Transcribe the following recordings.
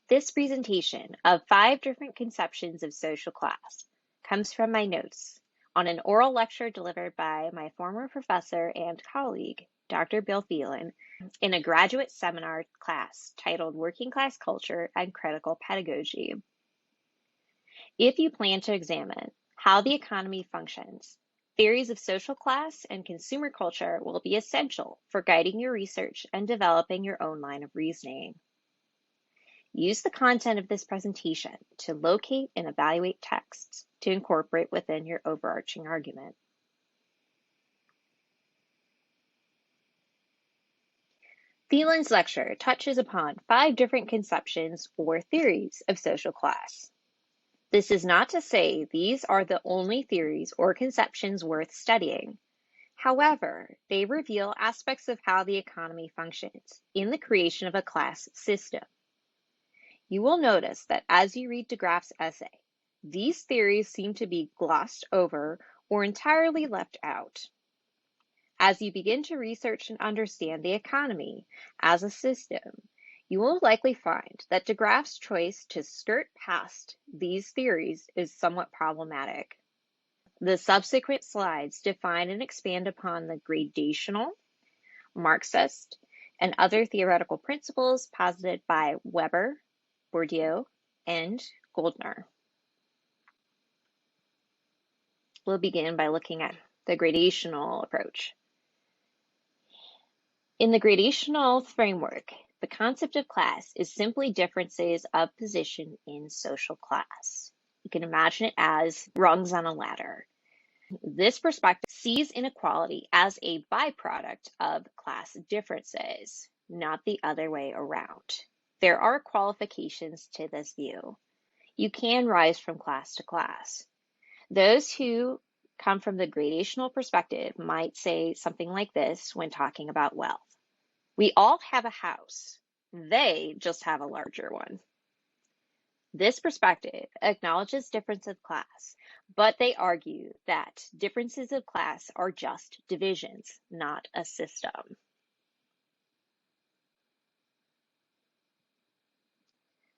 This presentation of 5 different conceptions of social class comes from my notes on an oral lecture delivered by my former professor and colleague, Dr. Bill Phelan, in a graduate seminar class titled Working Class Culture and Critical Pedagogy. If you plan to examine how the economy functions, theories of social class and consumer culture will be essential for guiding your research and developing your own line of reasoning. Use the content of this presentation to locate and evaluate texts to incorporate within your overarching argument. Phelan's lecture touches upon 5 different conceptions or theories of social class. This is not to say these are the only theories or conceptions worth studying. However, they reveal aspects of how the economy functions in the creation of a class system. You will notice that as you read de Graaf's essay, these theories seem to be glossed over or entirely left out. As you begin to research and understand the economy as a system, you will likely find that de Graaf's choice to skirt past these theories is somewhat problematic. The subsequent slides define and expand upon the gradational, Marxist, and other theoretical principles posited by Weber, Bourdieu, and Gouldner. We'll begin by looking at the gradational approach. In the gradational framework, the concept of class is simply differences of position in social class. You can imagine it as rungs on a ladder. This perspective sees inequality as a byproduct of class differences, not the other way around. There are qualifications to this view. You can rise from class to class. Those who come from the gradational perspective might say something like this when talking about wealth. We all have a house. They just have a larger one. This perspective acknowledges difference of class, but they argue that differences of class are just divisions, not a system.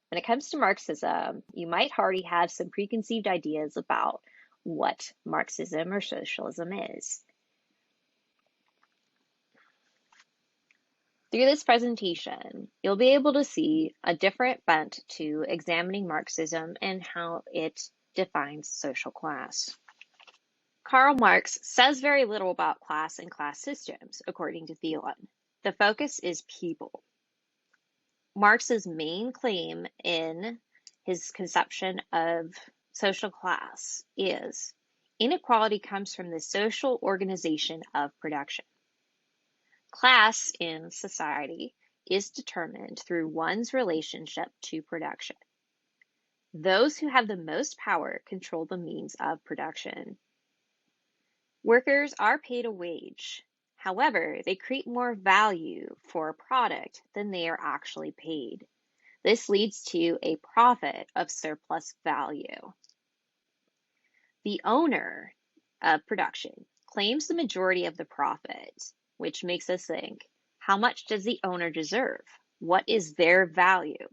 When it comes to Marxism, you might already have some preconceived ideas about what Marxism or socialism is. Through this presentation, you'll be able to see a different bent to examining Marxism and how it defines social class. Karl Marx says very little about class and class systems, according to Phelan. The focus is people. Marx's main claim in his conception of social class is inequality comes from the social organization of production. Class in society is determined through one's relationship to production. Those who have the most power control the means of production. Workers are paid a wage. However, they create more value for a product than they are actually paid. This leads to a profit of surplus value. The owner of production claims the majority of the profit, which makes us think, how much does the owner deserve? What is their value?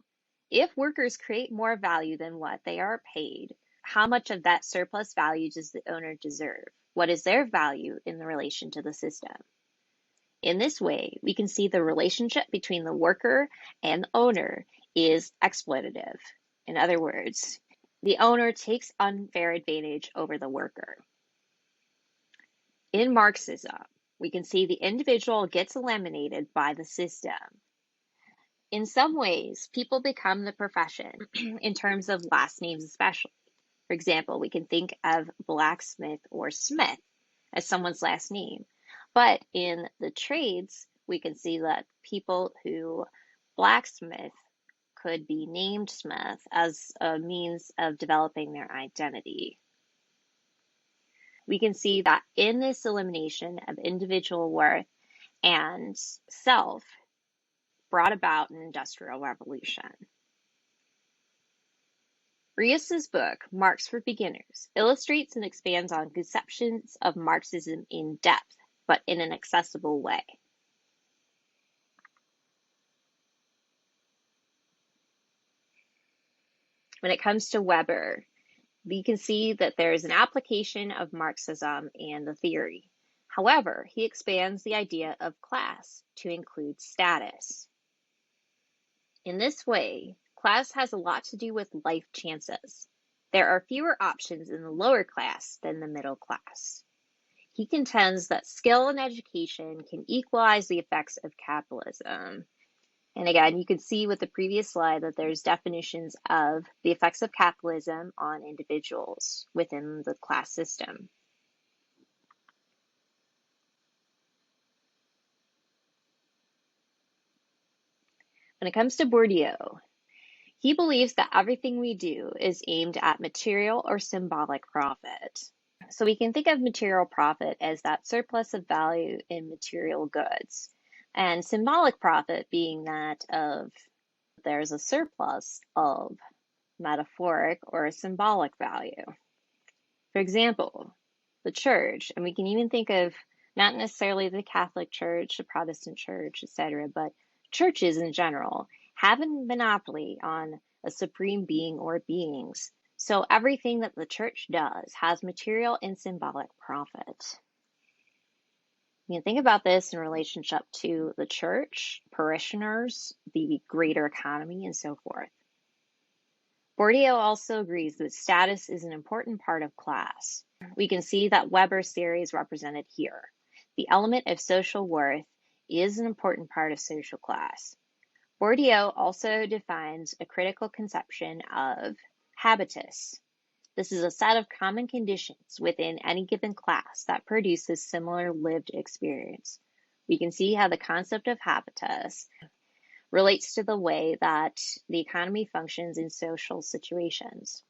If workers create more value than what they are paid, how much of that surplus value does the owner deserve? What is their value in relation to the system? In this way, we can see the relationship between the worker and the owner is exploitative. In other words, the owner takes unfair advantage over the worker. In Marxism, we can see the individual gets eliminated by the system. In some ways, people become the profession in terms of last names especially. For example, we can think of blacksmith or smith as someone's last name. But in the trades, we can see that people who blacksmith could be named Smith as a means of developing their identity. We can see that in this elimination of individual worth and self brought about an industrial revolution. Rios's book, Marx for Beginners, illustrates and expands on conceptions of Marxism in depth, but in an accessible way. When it comes to Weber, we can see that there is an application of Marxism and the theory. However, he expands the idea of class to include status. In this way, class has a lot to do with life chances. There are fewer options in the lower class than the middle class. He contends that skill and education can equalize the effects of capitalism. And again, you can see with the previous slide that there's definitions of the effects of capitalism on individuals within the class system. When it comes to Bourdieu, he believes that everything we do is aimed at material or symbolic profit. So we can think of material profit as that surplus of value in material goods, and symbolic profit being that of there's a surplus of metaphoric or symbolic value. For example, the church, and we can even think of not necessarily the Catholic Church, the Protestant Church, etc., but churches in general have a monopoly on a supreme being or beings. So everything that the church does has material and symbolic profit. You can think about this in relationship to the church, parishioners, the greater economy, and so forth. Bourdieu also agrees that status is an important part of class. We can see that Weber's theory is represented here. The element of social worth is an important part of social class. Bourdieu also defines a critical conception of habitus. This is a set of common conditions within any given class that produces similar lived experience. We can see how the concept of habitus relates to the way that the economy functions in social situations.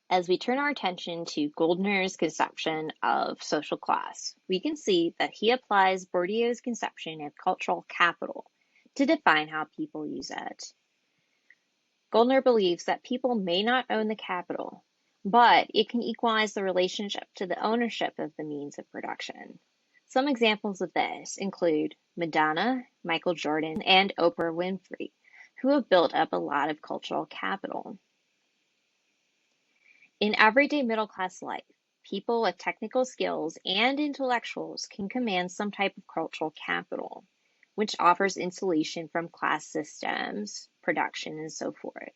As we turn our attention to Gouldner's conception of social class, we can see that he applies Bourdieu's conception of cultural capital to define how people use it. Gouldner believes that people may not own the capital, but it can equalize the relationship to the ownership of the means of production. Some examples of this include Madonna, Michael Jordan, and Oprah Winfrey, who have built up a lot of cultural capital. In everyday middle-class life, people with technical skills and intellectuals can command some type of cultural capital, which offers insulation from class systems, production, and so forth.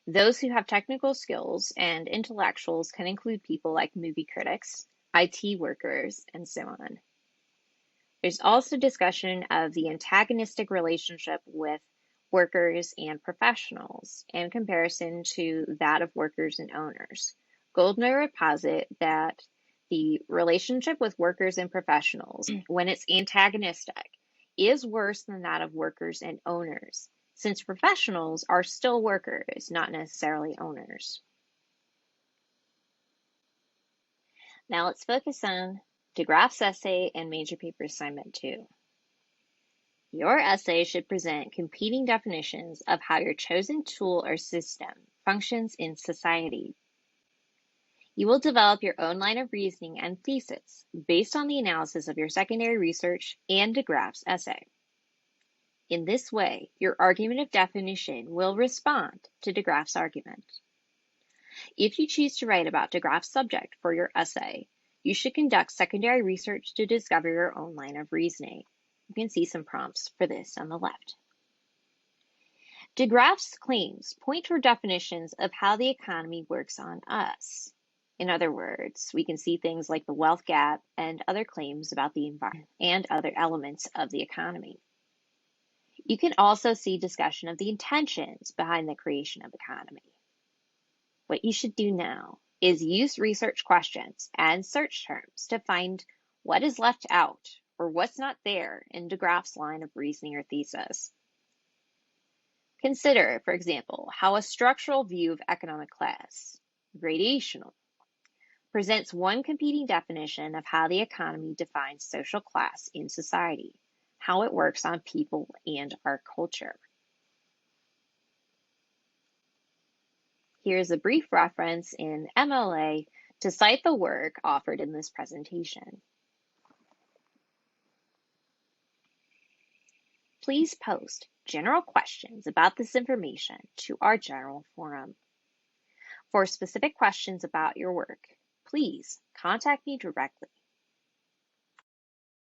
Those who have technical skills and intellectuals can include people like movie critics, IT workers, and so on. There's also discussion of the antagonistic relationship with workers and professionals in comparison to that of workers and owners. Gouldner would posit that the relationship with workers and professionals, when it's antagonistic, is worse than that of workers and owners, since professionals are still workers, not necessarily owners. Now let's focus on de Graaf's essay and major paper assignment 2. Your essay should present competing definitions of how your chosen tool or system functions in society. You will develop your own line of reasoning and thesis based on the analysis of your secondary research and de Graaf's essay. In this way, your argument of definition will respond to de Graaf's argument. If you choose to write about de Graaf's subject for your essay, you should conduct secondary research to discover your own line of reasoning. You can see some prompts for this on the left. De Graaf's claims point toward definitions of how the economy works on us. In other words, we can see things like the wealth gap and other claims about the environment and other elements of the economy. You can also see discussion of the intentions behind the creation of economy. What you should do now is use research questions and search terms to find what is left out or what's not there in de Graaf's line of reasoning or thesis. Consider, for example, how a structural view of economic class, gradational, presents one competing definition of how the economy defines social class in society, how it works on people and our culture. Here's a brief reference in MLA to cite the work offered in this presentation. Please post general questions about this information to our general forum. For specific questions about your work, please contact me directly.